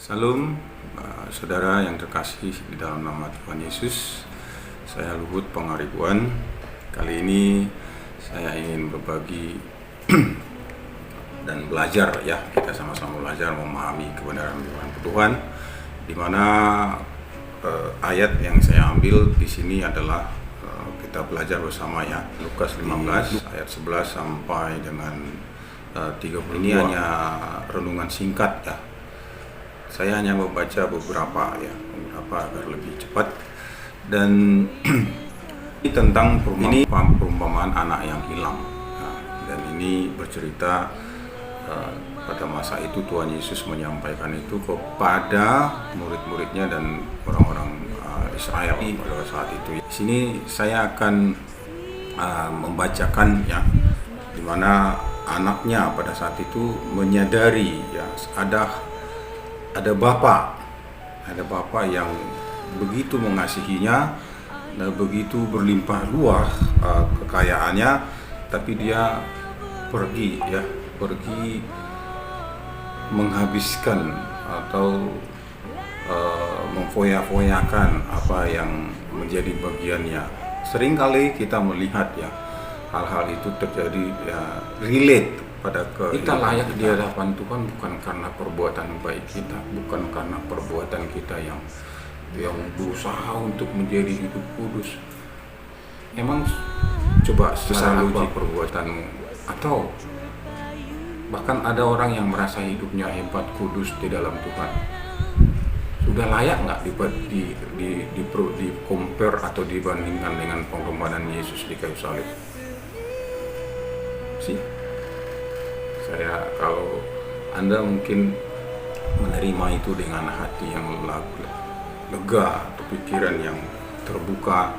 Salam, saudara yang terkasih di dalam nama Tuhan Yesus. Saya Luhut Pangaribuan. Kali ini saya ingin berbagi dan belajar ya. Kita sama-sama belajar memahami kebenaran firman Tuhan. Di mana ayat yang saya ambil di sini adalah kita belajar bersama ya. Lukas 15 ayat 11 sampai dengan 32. Ini hanya renungan singkat ya. Saya hanya membaca beberapa agar lebih cepat. Dan ini tentang perumpamaan anak yang hilang. Nah, dan ini bercerita pada masa itu Tuhan Yesus menyampaikan itu kepada murid-muridnya dan orang-orang Israel pada saat itu. Di sini saya akan membacakan ya, di mana anaknya pada saat itu menyadari ya ada bapak yang begitu mengasihinya dan begitu berlimpah ruah kekayaannya, tapi dia pergi menghabiskan atau memfoya-foyakan apa yang menjadi bagiannya. Seringkali kita melihat ya hal-hal itu terjadi ya, relate pada kita layak di hadapan Tuhan bukan karena perbuatan baik kita, bukan karena perbuatan kita yang berusaha untuk menjadi hidup kudus. Emang coba selalu apa perbuatanmu? Atau bahkan ada orang yang merasa hidupnya hebat, kudus di dalam Tuhan. Sudah layak nggak di compare atau dibandingkan dengan pengorbanan Yesus di kayu salib? Kalau Anda mungkin menerima itu dengan hati yang lega atau pikiran yang terbuka,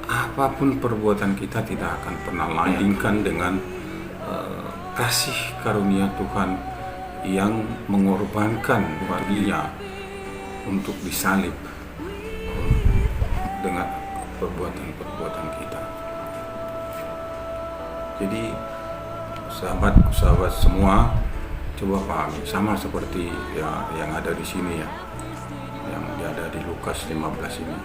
apapun perbuatan kita tidak akan pernah layak dengan kasih karunia Tuhan yang mengorbankan dirinya untuk disalib dengan perbuatan-perbuatan kita. Jadi sahabat semua, coba pahami, sama seperti ya, yang ada di sini ya, yang ada di Lukas 15 ini.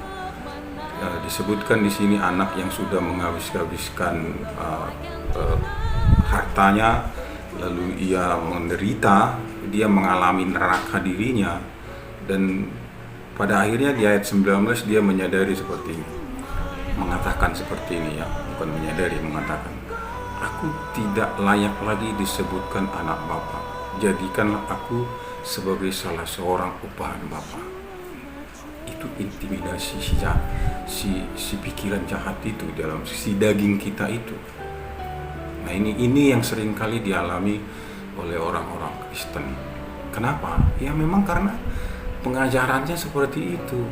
Disebutkan di sini anak yang sudah menghabiskan hartanya, lalu ia menderita, dia mengalami neraka dirinya, dan pada akhirnya di ayat 19 dia menyadari seperti ini, mengatakan seperti ini ya, bukan menyadari, mengatakan, aku tidak layak lagi disebutkan anak Bapa. Jadikanlah aku sebagai salah seorang upahan Bapa. Itu intimidasi si pikiran jahat itu dalam si daging kita itu. Nah ini yang sering kali dialami oleh orang-orang Kristen. Kenapa? Ya memang karena pengajarannya seperti itu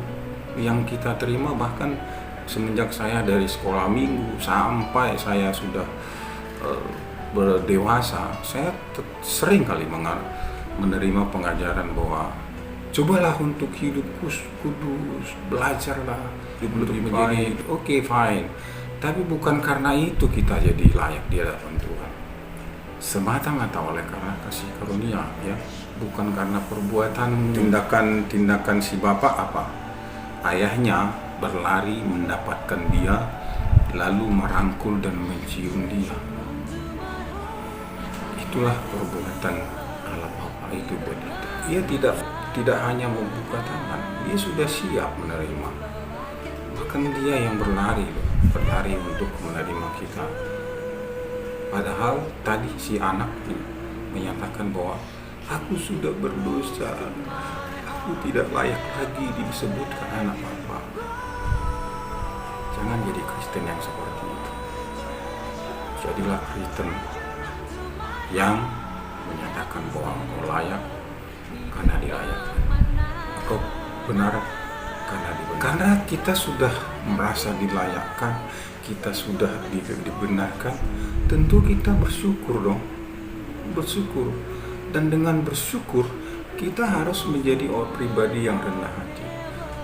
yang kita terima, bahkan semenjak saya dari sekolah minggu sampai saya sudah berdewasa, saya sering kali menerima pengajaran bahwa cobalah untuk hidup kudus, belajarlah hidup lebih menjadi oke, fine, tapi bukan karena itu kita jadi layak di hadapan Tuhan, semata-mata oleh karena kasih karunia ya, bukan karena perbuatan tindakan si bapak apa, ayahnya berlari mendapatkan dia lalu merangkul dan mencium dia. Itulah perbuatan Allah Bapa itu buat kita. Ia tidak hanya membuka tangan, dia sudah siap menerima. Bahkan dia yang berlari untuk menerima kita. Padahal tadi si anak ini menyatakan bahwa aku sudah berdosa, aku tidak layak lagi disebutkan anak Bapa. Jangan jadi Kristen yang seperti itu. Jadilah Kristen yang menyatakan bahwa engkau layak karena dilayakkan, engkau benar karena dibenarkan. Karena kita sudah merasa dilayakkan, kita sudah dibenarkan, tentu kita bersyukur dong, bersyukur. Dan dengan bersyukur kita harus menjadi orang pribadi yang rendah hati.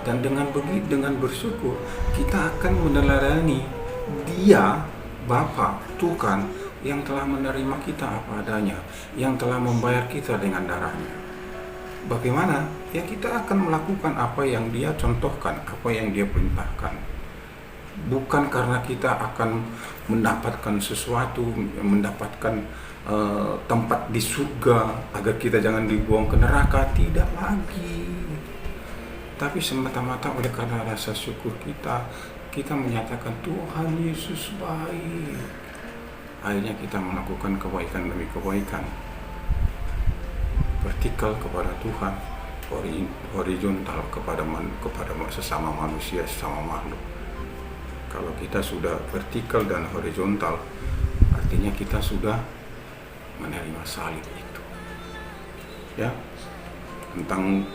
Dan dengan bersyukur kita akan meneladani Dia, Bapa, Tuhan yang telah menerima kita apa adanya, yang telah membayar kita dengan darahnya. bagaimana? Ya kita akan melakukan apa yang dia contohkan, apa yang dia perintahkan. Bukan karena kita akan mendapatkan sesuatu, mendapatkan tempat di surga agar kita jangan dibuang ke neraka, tidak lagi. Tapi semata-mata oleh karena rasa syukur kita menyatakan Tuhan Yesus baik. Akhirnya kita melakukan kebaikan demi kebaikan, vertikal kepada Tuhan, horizontal kepada sesama manusia, sesama makhluk. Kalau kita sudah vertikal dan horizontal, artinya kita sudah menerima salib itu. Ya, tentang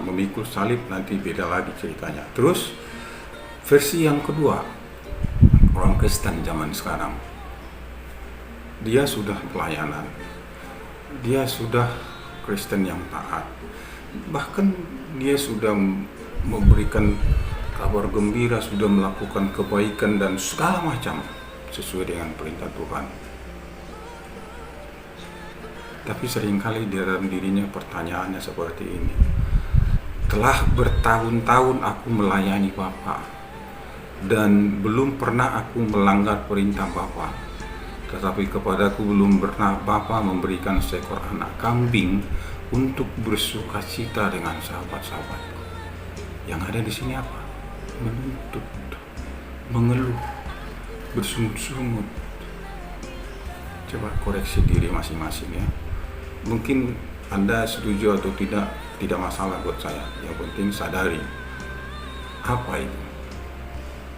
memikul salib nanti beda lagi ceritanya. Terus versi yang kedua, orang Kristen zaman sekarang, dia sudah pelayanan, dia sudah Kristen yang taat, bahkan dia sudah memberikan kabar gembira, sudah melakukan kebaikan dan segala macam sesuai dengan perintah Tuhan. Tapi seringkali di dalam dirinya pertanyaannya seperti ini: telah bertahun-tahun aku melayani Bapa dan belum pernah aku melanggar perintah Bapa, tetapi kepadaku belum pernah Bapa memberikan seekor anak kambing untuk bersukacita dengan sahabat-sahabatku. Yang ada di sini apa? Menuntut, mengeluh, bersungut-sungut. Coba koreksi diri masing-masing ya. Mungkin Anda setuju atau tidak masalah buat saya. Yang penting sadari apa itu.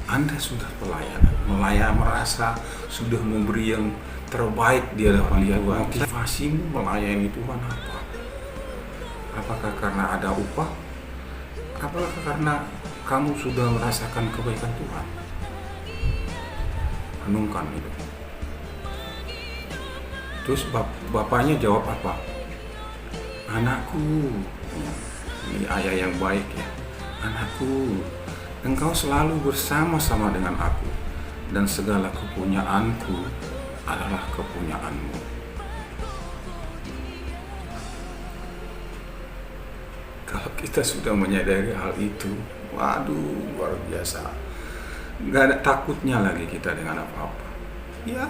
Anda sudah melayani, merasa sudah memberi yang terbaik di hadapan Dia. Motivasimu melayani Tuhan apa? Apakah karena ada upah? Apakah karena kamu sudah merasakan kebaikan Tuhan? Renungkan itu. Terus bapaknya jawab apa? Anakku, ini ayah yang baik ya. Anakku, engkau selalu bersama-sama dengan aku, dan segala kepunyaanku adalah kepunyaanmu. Kalau kita sudah menyadari hal itu, waduh, luar biasa. Gak ada takutnya lagi kita dengan apa-apa. Ya,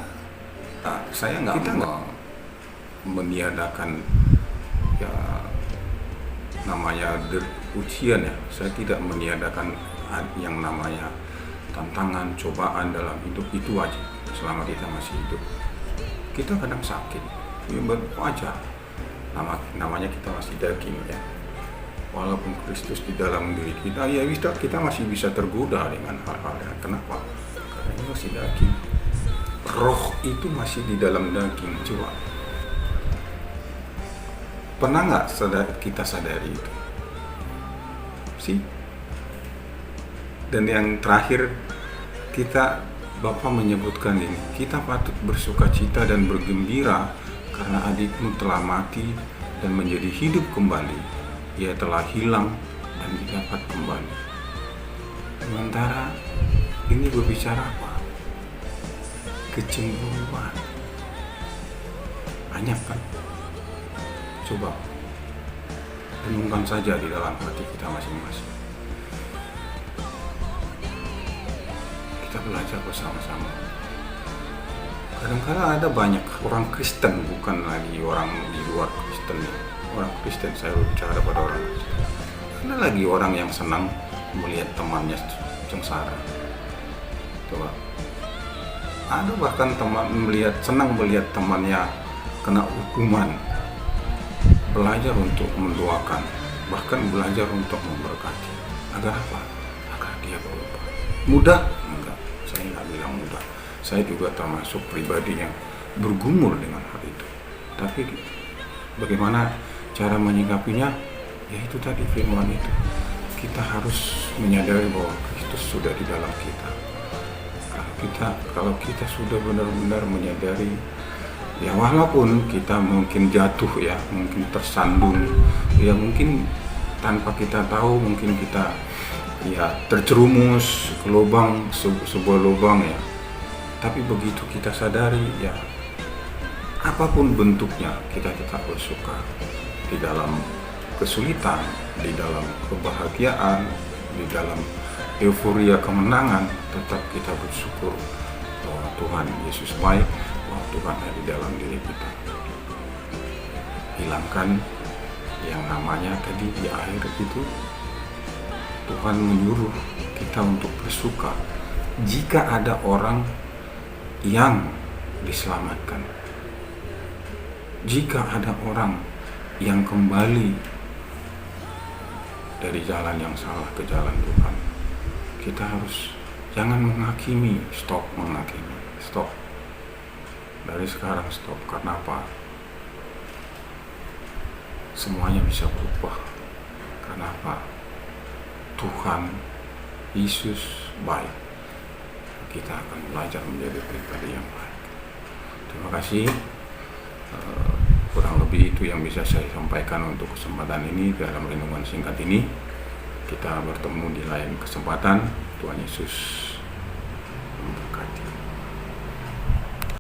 saya nggak meniadakan ya namanya ujian ya. Saya tidak meniadakan yang namanya tantangan, cobaan dalam hidup, itu aja. Selama kita masih hidup, kita kadang sakit, ya wajar. Namanya kita masih daging ya. Walaupun Kristus di dalam diri kita, ya kita masih bisa tergoda dengan hal-hal yang kenapa? Karena ini masih daging. Roh itu masih di dalam daging. Coba, pernah nggak kita sadari itu sih? Dan yang terakhir, Bapak menyebutkan ini, kita patut bersukacita dan bergembira karena adikmu telah mati dan menjadi hidup kembali. Ia telah hilang dan didapat kembali. Sementara ini berbicara apa? Kecemburuan. Banyak kan? Coba renungkan saja di dalam hati kita masing-masing. Kita belajar bersama-sama. Kadang-kadang ada banyak orang Kristen, bukan lagi orang di luar Kristen. Orang Kristen, saya berbicara pada orang Kristen. Ada lagi orang yang senang melihat temannya sengsara. Coba. Ada bahkan senang melihat temannya kena hukuman. Belajar untuk mendoakan, bahkan belajar untuk memberkati. Agar apa? Agar dia berubah. Mudah? Enggak, saya nggak bilang mudah. Saya juga termasuk pribadi yang bergumul dengan hal itu. Tapi bagaimana cara menyikapinya? Ya itu tadi firman itu. Kita harus menyadari bahwa Kristus sudah di dalam kita. Kalau kita sudah benar-benar menyadari, ya walaupun kita mungkin jatuh ya, mungkin tersandung, ya mungkin tanpa kita tahu, mungkin kita ya terjerumus ke lubang, sebuah lubang ya. Tapi begitu kita sadari, ya apapun bentuknya, kita tetap bersuka di dalam kesulitan, di dalam kebahagiaan, di dalam euforia kemenangan, tetap kita bersyukur bahwa Tuhan Yesus baik, bahwa Tuhan ada di dalam diri kita. Hilangkan yang namanya tadi di akhir itu, Tuhan menyuruh kita untuk bersuka jika ada orang yang diselamatkan, jika ada orang yang kembali dari jalan yang salah ke jalan Tuhan. Kita harus jangan menghakimi, stop menghakimi, stop. Dari sekarang stop. Karena apa? Semuanya bisa berubah. Karena apa? Tuhan Yesus baik. Kita akan belajar menjadi pribadi yang baik. Terima kasih. Kurang lebih itu yang bisa saya sampaikan untuk kesempatan ini dalam renungan singkat ini. Kita bertemu di lain kesempatan. Tuhan Yesus